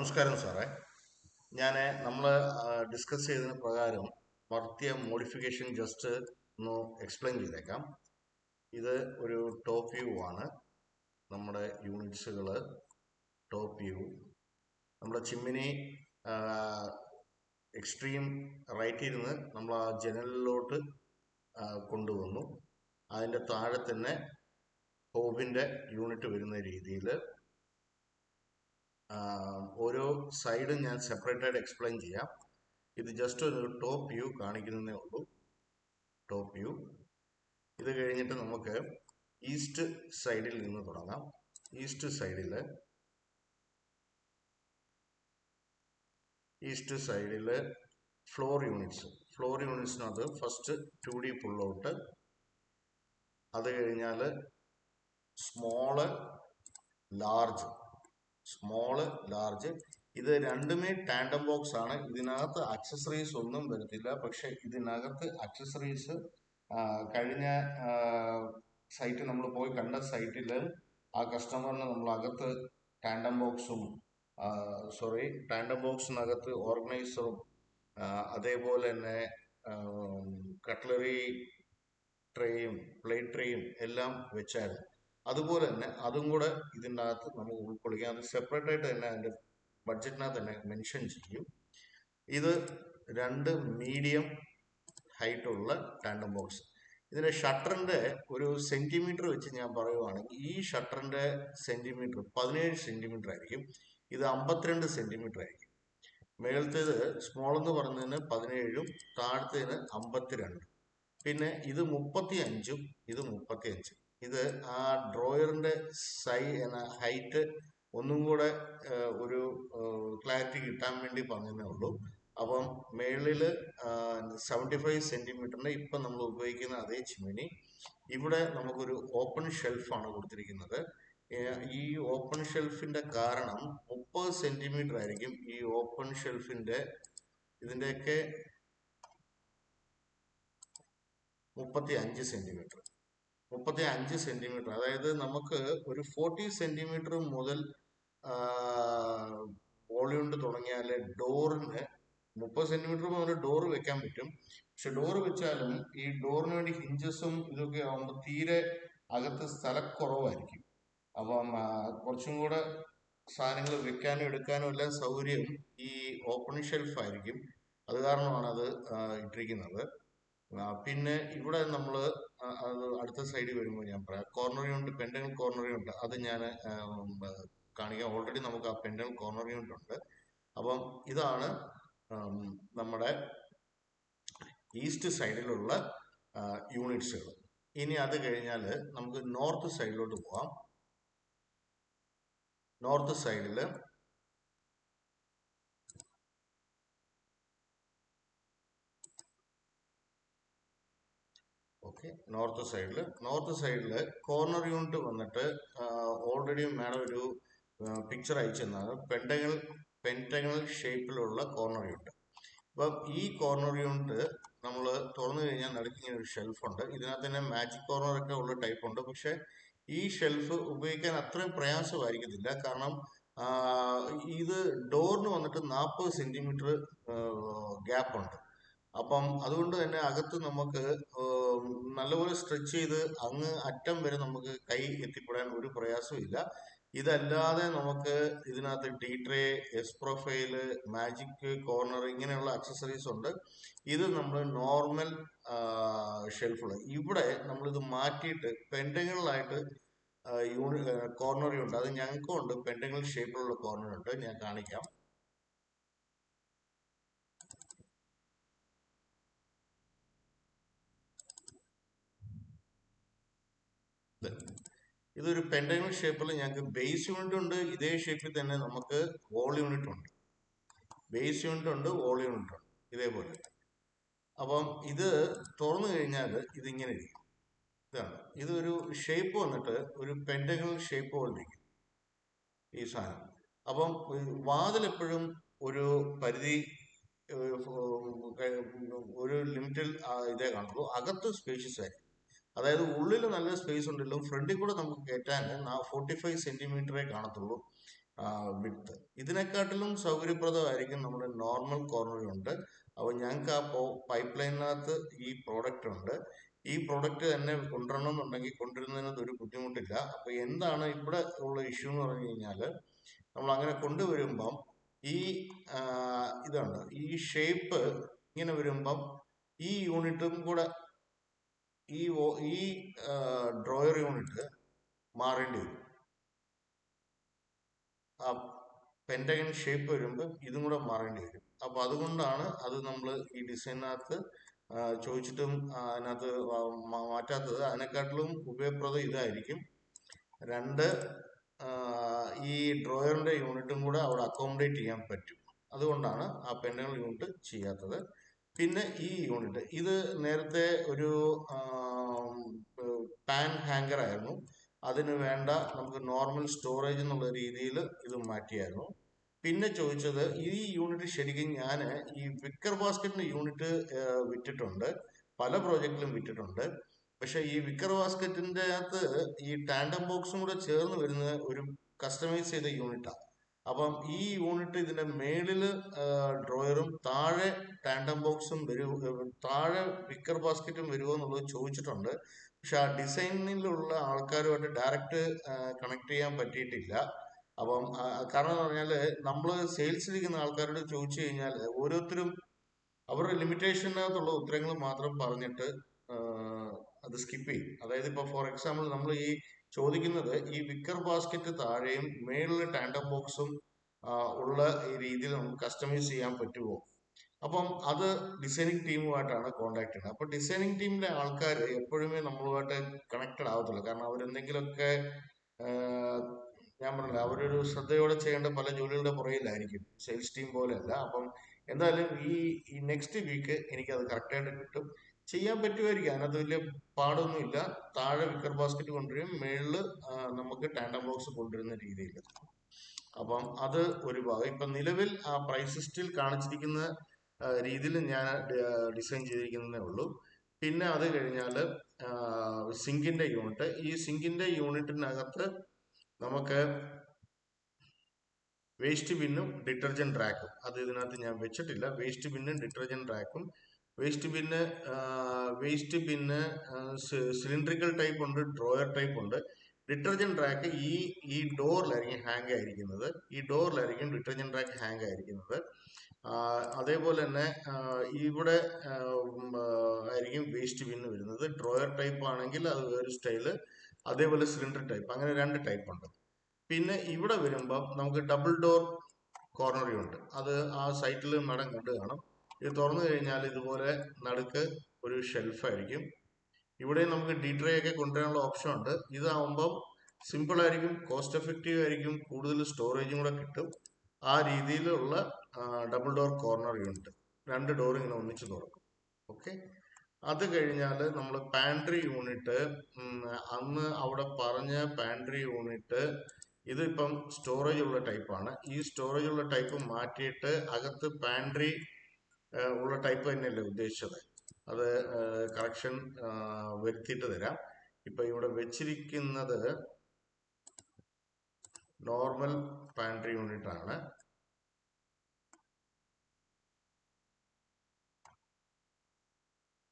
നമസ്കാരം സാറേ. നമ്മൾ ഡിസ്കസ് ചെയ്തതിന് പ്രകാരം നടത്തിയ മോഡിഫിക്കേഷൻ ജസ്റ്റ് ഒന്ന് എക്സ്പ്ലെയിൻ ചെയ്തേക്കാം. ഇത് ഒരു ടോപ്പ് വ്യൂ ആണ്. നമ്മുടെ യൂണിറ്റ്സുകൾ ടോപ്പ് വ്യൂ. നമ്മുടെ ചിമ്മിനി എക്സ്ട്രീം റൈറ്റിൽ നിന്ന് നമ്മൾ ആ ജനലിലോട്ട് കൊണ്ടുവന്നു. അതിൻ്റെ താഴെ തന്നെ ഹോബിൻ്റെ യൂണിറ്റ് വരുന്ന രീതിയിൽ ഓരോ സൈഡും ഞാൻ സെപ്പറേറ്റ് ആയിട്ട് എക്സ്പ്ലെയിൻ ചെയ്യാം. ഇത് ജസ്റ്റ് ഒരു ടോപ്പ് വ്യൂ കാണിക്കുന്നതേ ഉള്ളൂ. Top view. ഇത് കഴിഞ്ഞിട്ട് നമുക്ക് ഈസ്റ്റ് സൈഡിൽ നിന്ന് തുടങ്ങാം. ഈസ്റ്റ് സൈഡിൽ ഫ്ലോർ യൂണിറ്റ്സിനകത്ത് ഫസ്റ്റ് 2D പുൾ ഔട്ട്. അത് കഴിഞ്ഞാൽ സ്മോള് ലാർജ്. ഇത് രണ്ടുമേ ടാൻഡം ബോക്സ് ആണ്. ഇതിനകത്ത് അക്സസറീസ് ഒന്നും വരത്തില്ല. പക്ഷെ ഇതിനകത്ത് അക്സസറീസ് കഴിഞ്ഞ സൈറ്റ് നമ്മൾ പോയി കണ്ട സൈറ്റിൽ ആ കസ്റ്റമറിന് നമ്മൾ അകത്ത് ടാൻഡം ബോക്സിനകത്ത് ഓർഗനൈസറും അതേപോലെ തന്നെ കട്ട്ലറി ട്രേയും പ്ലേറ്റ് ട്രേയും എല്ലാം വെച്ചായിരുന്നു. അതുപോലെ തന്നെ അതും കൂടെ ഇതിൻ്റെ അകത്ത് നമുക്ക് ഉൾക്കൊള്ളിക്കാം. അത് സെപ്പറേറ്റ് ആയിട്ട് തന്നെ അതിൻ്റെ ബഡ്ജറ്റിനകത്ത് തന്നെ മെൻഷൻ ചെയ്യും. ഇത് 2 മീഡിയം ഹൈറ്റുള്ള ടാൻഡം ബോക്സ്. ഇതിൻ്റെ ഷട്ടറിൻ്റെ ഒരു സെൻറ്റിമീറ്റർ വെച്ച് ഞാൻ പറയുവാണെങ്കിൽ ഈ ഷട്ടറിൻ്റെ സെൻറ്റിമീറ്റർ 17 സെൻറ്റിമീറ്റർ ആയിരിക്കും. ഇത് 52 സെൻറ്റിമീറ്റർ ആയിരിക്കും. മേളത്തേത് സ്മോൾ എന്ന് പറയുന്നതിന് 17ഉം താഴത്തേന് 52. പിന്നെ ഇത് 35ഉം ഇത് 35. ഇത് ആ ഡ്രോയറിന്റെ ഹൈറ്റ് ഒന്നും കൂടെ ഒരു ക്ലാരിറ്റി കിട്ടാൻ വേണ്ടി പറഞ്ഞതേ ഉള്ളൂ. അപ്പം മേളിൽ 75 സെന്റിമീറ്ററിന്റെ ഇപ്പം നമ്മൾ ഉപയോഗിക്കുന്ന അതേ ചിമ്മിനി. ഇവിടെ നമുക്കൊരു ഓപ്പൺ ഷെൽഫാണ് കൊടുത്തിരിക്കുന്നത്. ഈ ഓപ്പൺ ഷെൽഫിന്റെ കാരണം 30 സെന്റിമീറ്റർ ആയിരിക്കും. ഈ ഓപ്പൺ ഷെൽഫിന്റെ ഇതിൻ്റെയൊക്കെ 35 സെന്റിമീറ്റർ. അതായത് നമുക്ക് ഒരു 40 സെന്റിമീറ്റർ മുതൽ വോളിയുണ്ട് തുടങ്ങിയാൽ ഡോറിന് 30 സെന്റിമീറ്റർ മുതൽ ഡോറ് വെക്കാൻ പറ്റും. പക്ഷെ ഡോറ് വെച്ചാലും ഈ ഡോറിന് വേണ്ടി ഹിഞ്ചസും ഇതൊക്കെ ആകുമ്പോൾ തീരെ അകത്ത് സ്ഥലക്കുറവായിരിക്കും. അപ്പം കുറച്ചും കൂടെ സാധനങ്ങൾ വെക്കാനും എടുക്കാനും എല്ലാം സൗകര്യം ഈ ഓപ്പൺ ഷെൽഫ് ആയിരിക്കും. അത് കാരണമാണ് അത് ഇട്ടിരിക്കുന്നത്. പിന്നെ ഇവിടെ നമ്മൾ അത് അടുത്ത സൈഡിൽ വരുമ്പോൾ ഞാൻ പറയാം. കോർണർ യൂണിറ്റ്, പെൻഡൽ കോർണർ യൂണിറ്റ്, അത് ഞാൻ കാണിക്കാം. ഓൾറെഡി നമുക്ക് ആ പെൻഡൽ കോർണർ യൂണിറ്റ് ഉണ്ട്. അപ്പം ഇതാണ് നമ്മുടെ ഈസ്റ്റ് സൈഡിലുള്ള യൂണിറ്റ്സുകൾ. ഇനി അത് കഴിഞ്ഞാൽ നമുക്ക് നോർത്ത് സൈഡിലോട്ട് പോവാം. നോർത്ത് സൈഡിൽ നോർത്ത് സൈഡിൽ കോർണർ യൂണിറ്റ് വന്നിട്ട് ഓൾറെഡി മാഡം ഒരു പിക്ചർ അയച്ചു തന്നത് പെൻറ്റഗണൽ ഷേപ്പിലുള്ള കോർണർ യൂണിറ്റ്. അപ്പം ഈ കോർണർ യൂണിറ്റ് നമ്മൾ തുറന്നു കഴിഞ്ഞാൽ നടുക്കിങ്ങനെ ഒരു ഷെൽഫുണ്ട്. ഇതിനകത്ത് തന്നെ മാജിക് കോർണറൊക്കെ ഉള്ള ടൈപ്പ് ഉണ്ട്. പക്ഷെ ഈ ഷെൽഫ് ഉപയോഗിക്കാൻ അത്രയും പ്രയാസമായിരിക്കത്തില്ല. കാരണം ഇത് ഡോറിന് വന്നിട്ട് 40 സെന്റിമീറ്റർ ഗ്യാപ്പ് ഉണ്ട്. അപ്പം അതുകൊണ്ട് തന്നെ അകത്ത് നമുക്ക് നല്ലപോലെ സ്ട്രെച്ച് ചെയ്ത് അങ്ങ് അറ്റം വരെ നമുക്ക് കൈ എത്തിപ്പെടാൻ ഒരു പ്രയാസവും ഇല്ല. ഇതല്ലാതെ നമുക്ക് ഇതിനകത്ത് D tray, S profile, magic corner ഇങ്ങനെയുള്ള അക്സസറീസ് ഉണ്ട്. ഇത് നമ്മൾ നോർമൽ ഷെൽഫുള്ള. ഇവിടെ നമ്മളിത് മാറ്റിയിട്ട് പെൻറ്റഗണലായിട്ട് കോർണർ ഉണ്ട്. അത് ഞങ്ങൾക്കും ഉണ്ട്. പെൻറ്റഗണൽ ഷേപ്പിലുള്ള കോർണർ ഉണ്ട്. ഞാൻ കാണിക്കാം. ഇതൊരു പെൻറ്റഗണൽ ഷേപ്പിൽ ഞങ്ങൾക്ക് ബേസ് യൂണിറ്റ് ഉണ്ട്. ഇതേ ഷേപ്പിൽ തന്നെ നമുക്ക് വോൾ യൂണിറ്റ് ഉണ്ട്. ബേസ് യൂണിറ്റ് ഉണ്ട്, വോൾ യൂണിറ്റ് ഉണ്ട്, ഇതേപോലെ. അപ്പം ഇത് തുറന്നു കഴിഞ്ഞാൽ ഇതിങ്ങനെ ഇരിക്കും. ഇതാണ്. ഇതൊരു ഷേപ്പ് വന്നിട്ട് ഒരു പെൻറ്റഗണൽ ഷേപ്പ് പോലെ ഇരിക്കും ഈ സാധനം. അപ്പം വാതിൽ എപ്പോഴും ഒരു പരിധി, ഒരു ലിമിറ്റിൽ ഇതേ കാണുള്ളൂ. അകത്ത് സ്പേഷ്യസ് ആയിരിക്കും. അതായത് ഉള്ളിൽ നല്ല സ്പേസ് ഉണ്ടല്ലോ. ഫ്രണ്ടിൽ കൂടെ നമുക്ക് കയറ്റാൻ 45 സെന്റിമീറ്ററേ കാണത്തുള്ളൂ. വിഡ്ത്ത്. ഇതിനെക്കാട്ടിലും സൗകര്യപ്രദമായിരിക്കും നമ്മുടെ നോർമൽ കോർണർ യൂണിറ്റ്. അപ്പോൾ ഞങ്ങൾക്ക് ആ പൈപ്പ് ലൈനിനകത്ത് ഈ പ്രോഡക്റ്റ് ഉണ്ട്. ഈ പ്രോഡക്റ്റ് തന്നെ കൊണ്ടുവരണം എന്നുണ്ടെങ്കിൽ കൊണ്ടുവരുന്നതിന് ഒരു ബുദ്ധിമുട്ടില്ല. അപ്പോൾ എന്താണ് ഇവിടെ ഉള്ള ഇഷ്യൂ എന്ന് പറഞ്ഞു കഴിഞ്ഞാൽ, നമ്മൾ അങ്ങനെ കൊണ്ടുവരുമ്പം ഈ ഇതാണ് ഈ ഷേപ്പ് ഇങ്ങനെ വരുമ്പം ഈ യൂണിറ്റും കൂടെ ഈ ഡ്രോയർ യൂണിറ്റ് മാറേണ്ടി വരും. ആ പെൻറ്റഗൺ ഷേപ്പ് വരുമ്പോൾ ഇതും കൂടെ മാറേണ്ടി വരും. അപ്പോൾ അതുകൊണ്ടാണ് അത് നമ്മൾ ഈ ഡിസൈനകത്ത് ചോദിച്ചിട്ടും അതിനകത്ത് മാറ്റാത്തത്. അതിനെക്കാട്ടിലും ഉപയോഗപ്രദം ഇതായിരിക്കും. രണ്ട് ഈ ഡ്രോയറിന്റെ യൂണിറ്റും കൂടെ അവിടെ അക്കോമഡേറ്റ് ചെയ്യാൻ പറ്റും. അതുകൊണ്ടാണ് ആ പെൻറ്റഗൺ യൂണിറ്റ് ചെയ്യാത്തത്. പിന്നെ ഈ യൂണിറ്റ് ഇത് നേരത്തെ ഒരു പാൻ ഹാങ്കർ ആയിരുന്നു. അതിന് വേണ്ട നമുക്ക് നോർമൽ സ്റ്റോറേജ് എന്നുള്ള രീതിയിൽ ഇത് മാറ്റിയായിരുന്നു. പിന്നെ ചോദിച്ചത് ഈ യൂണിറ്റ് ശരിക്കും ഞാൻ ഈ വിക്കർ ബാസ്ക്കറ്റിന്റെ യൂണിറ്റ് വിറ്റിട്ടുണ്ട്, പല പ്രോജക്റ്റിലും വിറ്റിട്ടുണ്ട്. പക്ഷെ ഈ വിക്കർ ബാസ്ക്കറ്റിന്റെ അകത്ത് ഈ ടാൻഡം ബോക്സും കൂടെ ചേർന്ന് വരുന്ന ഒരു കസ്റ്റമൈസ് ചെയ്ത യൂണിറ്റാണ്. അപ്പം ഈ യൂണിറ്റ് ഇതിന്റെ മേളില് ഡ്രോയറും താഴെ ടാൻഡം ബോക്സും താഴെ വിക്കർ ബാസ്ക്കറ്റും വരുമോ എന്നുള്ളത് ചോദിച്ചിട്ടുണ്ട്. പക്ഷെ ആ ഡിസൈനിലുള്ള ആൾക്കാരുമായിട്ട് ഡയറക്റ്റ് കണക്ട് ചെയ്യാൻ പറ്റിയിട്ടില്ല. അപ്പം കാരണം എന്ന് പറഞ്ഞാല് നമ്മള് സെയിൽസിലിരിക്കുന്ന ആൾക്കാരോട് ചോദിച്ചു കഴിഞ്ഞാൽ ഓരോരുത്തരും അവരുടെ ലിമിറ്റേഷനകത്തുള്ള ഉത്തരങ്ങൾ മാത്രം പറഞ്ഞിട്ട് അത് സ്കിപ്പ് ചെയ്യും. അതായത് ഇപ്പൊ ഫോർ എക്സാമ്പിൾ നമ്മൾ ഈ ചോദിക്കുന്നത് ഈ വിക്കർ ബാസ്ക്കറ്റ് താഴെയും മേളിലെ ടാൻഡം ബോക്സും ഉള്ള ഈ രീതിയിൽ നമുക്ക് കസ്റ്റമൈസ് ചെയ്യാൻ പറ്റുമോ? അപ്പം അത് ഡിസൈനിങ് ടീമുമായിട്ടാണ് കോണ്ടാക്ട് ചെയ്യുന്നത്. അപ്പൊ ഡിസൈനിങ് ടീമിലെ ആൾക്കാർ എപ്പോഴുമേ നമ്മളുമായിട്ട് കണക്റ്റഡ് ആവത്തില്ല. കാരണം അവരെന്തെങ്കിലുമൊക്കെ ഞാൻ പറഞ്ഞില്ല, അവരൊരു ശ്രദ്ധയോടെ ചെയ്യേണ്ട പല ജോലികളുടെ പുറകിലായിരിക്കും. സെയിൽസ് ടീം പോലെയല്ല. അപ്പം എന്തായാലും ഈ നെക്സ്റ്റ് വീക്ക് എനിക്കത് കറക്റ്റായിട്ട് കിട്ടും. ചെയ്യാൻ പറ്റുമായിരിക്കും, അതിനകത്ത് വലിയ പാടൊന്നുമില്ല. താഴെ വിക്കർ ബാസ്ക്കറ്റ് കൊണ്ടുവരും, മേളില് നമുക്ക് ടാൻഡം ബോക്സ് കൊണ്ടുവരുന്ന രീതിയിൽ. അപ്പം അത് ഒരു ഭാഗം. ഇപ്പൊ നിലവിൽ ആ പ്രൈസ് ലിസ്റ്റിൽ കാണിച്ചിരിക്കുന്ന രീതിയിൽ ഞാൻ ഡിസൈൻ ചെയ്തിരിക്കുന്നതേ ഉള്ളൂ. പിന്നെ അത് കഴിഞ്ഞാൽ സിങ്കിന്റെ യൂണിറ്റ്. ഈ സിങ്കിന്റെ യൂണിറ്റിനകത്ത് നമുക്ക് വേസ്റ്റ് ബിന്നും ഡിറ്റർജന്റ് റാക്കും, അത് ഇതിനകത്ത് ഞാൻ വെച്ചിട്ടില്ല. വേസ്റ്റ് ബിന്നും ഡിറ്റർജന്റ് റാക്കും. വേസ്റ്റ് ബിന്ന് സിലിണ്ടറിക്കൽ ടൈപ്പ് ഉണ്ട്, ഡ്രോയർ ടൈപ്പ് ഉണ്ട്. ഡിറ്റർജന്റ് റാക്ക് ഈ ഡോറിലായിരിക്കും ഹാങ് ആയിരിക്കുന്നത്. ഈ ഡോറിലായിരിക്കും ഡിറ്റർജന്റ് റാക്ക് ഹാങ് ആയിരിക്കുന്നത്. അതേപോലെ തന്നെ ഇവിടെ ആയിരിക്കും വേസ്റ്റ് ബിന്ന് വരുന്നത്. ഡ്രോയർ ടൈപ്പ് ആണെങ്കിൽ അത് വേറെ സ്റ്റൈല്, അതേപോലെ സിലിണ്ടർ ടൈപ്പ്, അങ്ങനെ രണ്ട് ടൈപ്പ് ഉണ്ട്. പിന്നെ ഇവിടെ വരുമ്പം നമുക്ക് ഡബിൾ ഡോർ കോർണർ യൂണിറ്റ്, അത് ആ സൈറ്റിൽ മാഡം കണ്ടു കാണും. ഇത് തുറന്നു കഴിഞ്ഞാൽ ഇതുപോലെ നടുക്ക് ഒരു ഷെൽഫായിരിക്കും. ഇവിടെ നമുക്ക് ഡീട്രേ ഒക്കെ കൊണ്ടുവരാനുള്ള ഓപ്ഷൻ ഉണ്ട്. ഇതാവുമ്പം സിമ്പിൾ ആയിരിക്കും, കോസ്റ്റ് എഫക്റ്റീവ് ആയിരിക്കും, കൂടുതൽ സ്റ്റോറേജും കൂടെ കിട്ടും. ആ രീതിയിലുള്ള ഡബിൾ ഡോർ കോർണർ യൂണിറ്റ്, രണ്ട് ഡോർ ഇങ്ങനെ ഒന്നിച്ച് തുറക്കും. ഓക്കെ. അത് കഴിഞ്ഞാൽ നമ്മൾ പാൻട്രി യൂണിറ്റ്, അന്ന് അവിടെ പറഞ്ഞ പാൻട്രി യൂണിറ്റ് ഇതിപ്പം സ്റ്റോറേജ് ഉള്ള ടൈപ്പാണ്. ഈ സ്റ്റോറേജ് ഉള്ള ടൈപ്പ് മാറ്റിയിട്ട് അകത്ത് പാൻട്രി ഉള്ള ടൈപ്പ് തന്നെയല്ലേ ഉദ്ദേശിച്ചത്? അത് കറക്ഷൻ വരുത്തിയിട്ട് തരാം. ഇപ്പൊ ഇവിടെ വെച്ചിരിക്കുന്നത് നോർമൽ പാൻട്രി യൂണിറ്റ് ആണ്.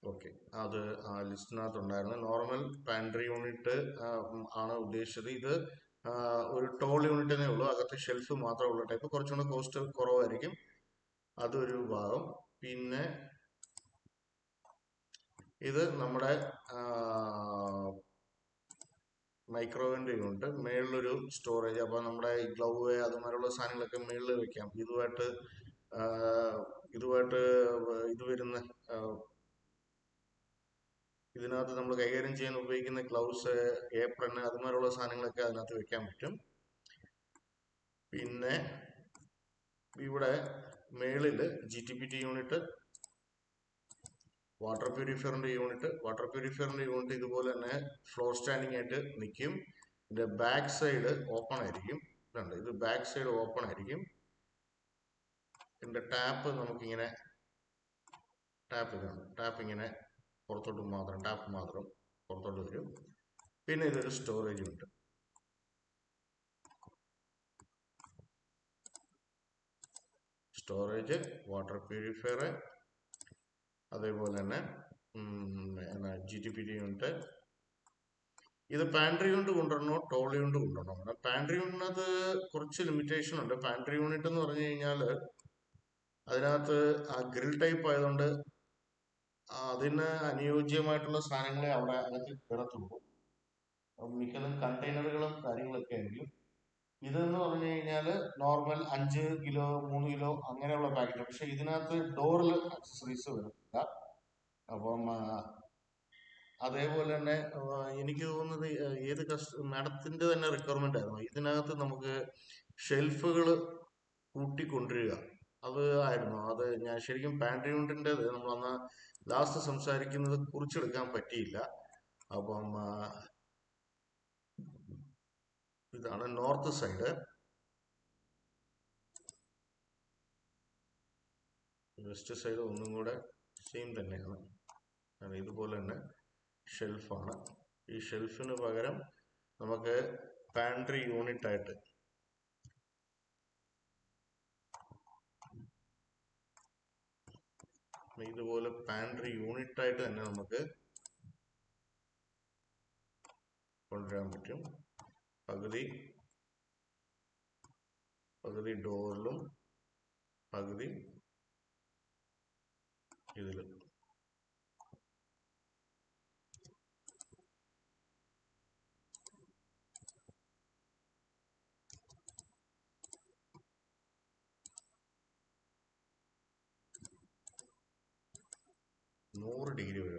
ഓക്കെ, അത് ആ ലിസ്റ്റിനകത്ത് ഉണ്ടായിരുന്നു. നോർമൽ പാൻട്രി യൂണിറ്റ് ആണ് ഉദ്ദേശിച്ചത്. ഇത് ഒരു ടോൾ യൂണിറ്റിനേ ഉള്ളൂ, അകത്ത് ഷെൽഫ് മാത്രമുള്ള ടൈപ്പ്, കുറച്ചുകൂടെ കോസ്റ്റ് കുറവായിരിക്കും. അതൊരു ഭാഗം. പിന്നെ ഇത് നമ്മുടെ മൈക്രോവേവിന്റെ യൂണിറ്റ്, മേളിലൊരു സ്റ്റോറേജ്. അപ്പൊ നമ്മുടെ ഗ്ലൗ അതുമാതിരിയുള്ള സാധനങ്ങളൊക്കെ മേളിൽ വെക്കാം. ഇതുമായിട്ട് ഇത് വരുന്ന ഇതിനകത്ത് നമ്മൾ കൈകാര്യം ചെയ്യാൻ ഉപയോഗിക്കുന്ന ഗ്ലൗസ്, ഏപ്രൺ, അതുമാതിരിയുള്ള സാധനങ്ങളൊക്കെ അതിനകത്ത് വെക്കാൻ പറ്റും. പിന്നെ ഇവിടെ മേളില് GTPT യൂണിറ്റ്, വാട്ടർ പ്യൂരിഫയറിന്റെ യൂണിറ്റ് ഇതുപോലെ തന്നെ ഫ്ലോർ സ്റ്റാൻഡിങ് ആയിട്ട് നിൽക്കും. ഇതിന്റെ ബാക്ക് സൈഡ് ഓപ്പൺ ആയിരിക്കും. ഇത് ബാക്ക് സൈഡ് ഓപ്പൺ ആയിരിക്കും. ഇതിന്റെ ടാപ്പ് നമുക്കിങ്ങനെ ടാപ്പ് ഇങ്ങനെ പുറത്തോട്ട് മാത്രം, ടാപ്പ് മാത്രം പുറത്തോട്ട് വരും. പിന്നെ ഇതൊരു storage unit. Storage, water purifier, അതേപോലെ തന്നെ GTPT യൂണിറ്റ്. ഇത് pantry unit കൊണ്ടുവരണോ Toli unit കൊണ്ടുവരണോ? Pantry യൂണിറ്റിനകത്ത് കുറച്ച് ലിമിറ്റേഷൻ ഉണ്ട്. പാൻട്രി യൂണിറ്റ് എന്ന് പറഞ്ഞു കഴിഞ്ഞാൽ അതിനകത്ത് ആ ഗ്രിൽ ടൈപ്പ് ആയതുകൊണ്ട് അതിന് അനുയോജ്യമായിട്ടുള്ള സാധനങ്ങളെ അവിടെ അകത്ത് കിടത്തുള്ളൂ. മിക്കതും കണ്ടെയ്നറുകളും കാര്യങ്ങളൊക്കെ ആയിരിക്കും. ഇതെന്ന് പറഞ്ഞു കഴിഞ്ഞാൽ നോർമൽ 5 കിലോ 3 കിലോ അങ്ങനെയുള്ള പാക്കറ്റ്. പക്ഷെ ഇതിനകത്ത് ഡോറിൽ അക്സസറീസ് വരുന്നില്ല. അപ്പം അതേപോലെ തന്നെ എനിക്ക് തോന്നുന്നത് ഏത് മാഡത്തിന്റെ തന്നെ റിക്വയർമെന്റ് ആയിരുന്നു ഇതിനകത്ത് നമുക്ക് ഷെൽഫുകൾ കൂട്ടിക്കൊണ്ടുവരിക. അത് ആയിരുന്നു. അത് ഞാൻ ശരിക്കും പാൻട്രി യൂണിറ്റിന്റെ നമ്മളന്ന് ലാസ്റ്റ് സംസാരിക്കുന്നത് കുറിച്ചെടുക്കാൻ പറ്റിയില്ല. അപ്പം ഇതാണ് നോർത്ത് സൈഡ്. വെസ്റ്റ് സൈഡ് ഒന്നും കൂടെ സെയിം തന്നെയാണ്. ഇതുപോലെ തന്നെ ഷെൽഫാണ്. ഈ ഷെൽഫിന് പകരം നമുക്ക് പാൻട്രി യൂണിറ്റ് ആയിട്ട് ഇതുപോലെ പാൻട്രി യൂണിറ്റ് ആയിട്ട് തന്നെ നമുക്ക് കൊണ്ടുവരാൻ പറ്റും. പകുതി ഡോറിലും പകുതി ഇതിലും. ഡിഗ്രി വരെ.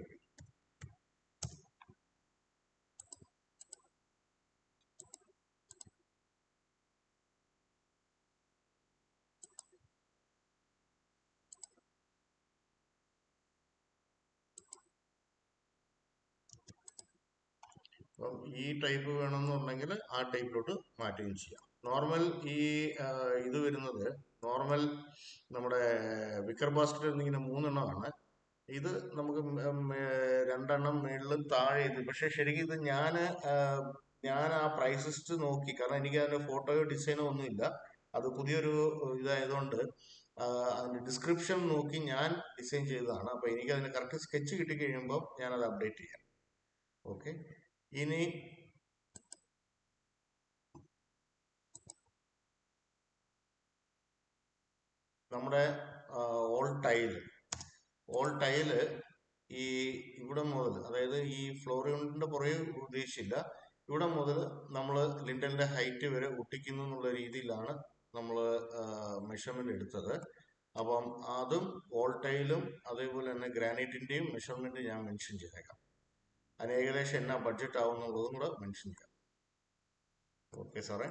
അപ്പം ഈ ടൈപ്പ് വേണമെന്നുണ്ടെങ്കിൽ ആ ടൈപ്പിലോട്ട് മാറ്റുകയും ചെയ്യാം. നോർമൽ ഈ ഇത് വരുന്നത് നോർമൽ നമ്മുടെ വിക്കർ ബാസ്ക്കറ്റ് എന്നിങ്ങനെ 3 എണ്ണമാണ്. ഇത് നമുക്ക് 2 എണ്ണം മേളിലും താഴെ ഇത്. പക്ഷെ ശരിക്കും ഇത് ഞാൻ ആ പ്രൈസ് ലിസ്റ്റ് നോക്കി. കാരണം എനിക്ക് അതിന്റെ ഫോട്ടോയോ ഡിസൈനോ ഒന്നുമില്ല. അത് പുതിയൊരു ഇതായതുകൊണ്ട് അതിന്റെ ഡിസ്ക്രിപ്ഷൻ നോക്കി ഞാൻ ഡിസൈൻ ചെയ്തതാണ്. അപ്പൊ എനിക്ക് അതിന്റെ കറക്റ്റ് സ്കെച്ച് കിട്ടിക്കഴിയുമ്പോൾ ഞാൻ അത് അപ്ഡേറ്റ് ചെയ്യാം. ഓക്കെ. ഇനി നമ്മുടെ ഓൾ ടൈല് ഈ ഇവിടെ മുതൽ, അതായത് ഈ ഫ്ലോർ യൂണിറ്റിന്റെ പുറകെ ഉദ്ദേശിച്ചില്ല, ഇവിടെ മുതൽ നമ്മൾ ലിൻഡലിന്റെ ഹൈറ്റ് വരെ ഒട്ടിക്കുന്നു എന്നുള്ള രീതിയിലാണ് നമ്മൾ മെഷർമെന്റ് എടുത്തത്. അപ്പം അതും ഓൾ ടൈലും അതേപോലെ തന്നെ ഗ്രാനൈറ്റിന്റെയും മെഷർമെന്റ് ഞാൻ മെൻഷൻ ചെയ്തേക്കാം. അതിന് ഏകദേശം എന്നാ ബഡ്ജറ്റ് ആവുന്നുള്ളതും കൂടെ മെൻഷൻ ചെയ്യാം. ഓക്കെ സാറേ.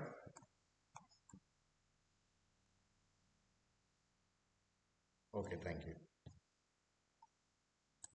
Okay, thank you.